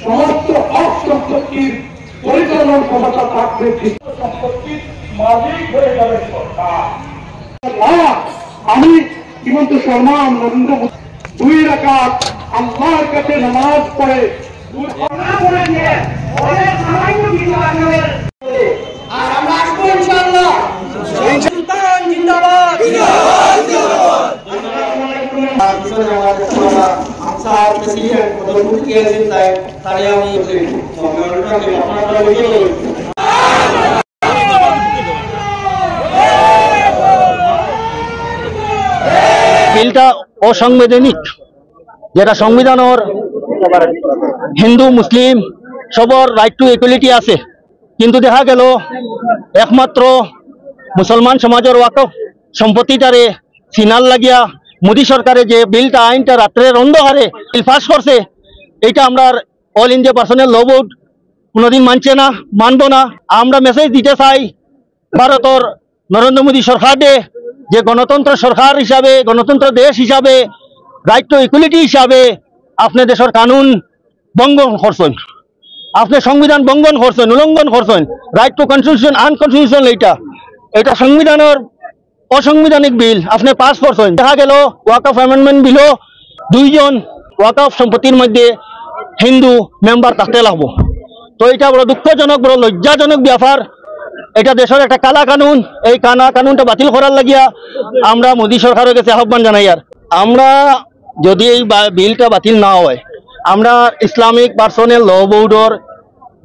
সমস্ত হক সম্পত্তির পরিচালনার ক্ষমতা থাকবে, সম্পত্তির মালিক হয়ে যাবে সরকার। আমি হিমন্ত শর্মা নরেন্দ্র মোদী 2 রাকাত আল্লাহর কাছে নামাজ পড়ে আর আমরা আসবো ইনশাআল্লাহ। সুলতান জিন্দাবাদ। বিলটা অসাংবিধানিক, যেটা সংবিধানের হিন্দু মুসলিম সবার রাইট টু ইকুয়ালিটি আছে, কিন্তু দেখা গেল একমাত্র মুসলমান সমাজের ওয়াকফ সম্পত্তিটারে ফিনাল লাগিয়া মোদী সরকারে যে বিলটা আইনটা রাত্রের অন্ধকারে বিল পাস করছে, এইটা আমরা অল ইন্ডিয়া পার্সোনাল ল বোর্ড কোনোদিন মানছে না, মানব না। আমরা মেসেজ দিতে চাই ভারতের নরেন্দ্র মোদী সরকারে যে গণতন্ত্র সরকার হিসাবে, গণতন্ত্র দেশ হিসাবে, রাইট টু ইকুয়ালিটি হিসাবে আপনি দেশের কানুন ভঙ্গন করছেন, আপনি সংবিধান ভঙ্গন করছেন, উল্লঙ্ঘন করছেন। রাইট টু কনস্টিটিউশন আনকনস্টিটিউশনাল, এটা সংবিধানের অসাংবিধানিক বিল আপনি পাস করছেন। দেখা গেল ওয়াকফ অ্যামেন্ডমেন্ট বিলও 2 জন ওয়াকফ সম্পত্তির মধ্যে হিন্দু মেম্বার থাকতে লাগবো। তো এটা বড় দুঃখজনক, বড় লজ্জাজনক ব্যাপার। এটা দেশের একটা কালা কানুন, এই কানুনটা বাতিল করার লাগিয়া আমরা মোদী সরকারের কাছে আহ্বান জানাই। আর আমরা যদি এই বিলটা বাতিল না হয়, আমরা ইসলামিক পার্সোনাল ল বোর্ডর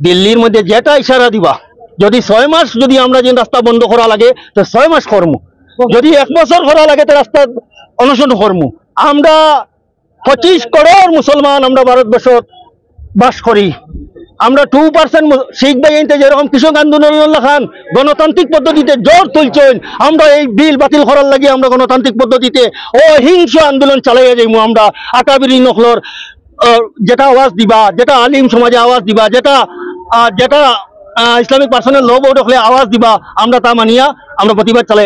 দিল্লির মধ্যে যেটা ইশারা দিবা, যদি 6 মাস যদি আমরা যে রাস্তা বন্ধ করা লাগে তো 6 মাস করবো, যদি 1 বছর করা লাগে তো রাস্তা অনশন করবো। আমরা 25 করোড় মুসলমান আমরা ভারতবর্ষ বাস করি। আমরা 2% শিখ ভাইতে যেরকম কৃষক আন্দোলন খান গণতান্ত্রিক পদ্ধতিতে জোর তুলছেন, আমরা এই বিল বাতিল করার লাগে আমরা গণতান্ত্রিক পদ্ধতিতে অহিংস আন্দোলন চালাইয়া যাইমু। আমরা আকাবিরি নকলর যেটা আওয়াজ দিবা, যেটা আলিম সমাজে আওয়াজ দিবা, যেটা ইসলামিক পার্সোনাল ল বোর্ড হলে আওয়াজ দিবা, আমরা তা মানিয়া আমরা প্রতিবাদ চালাই।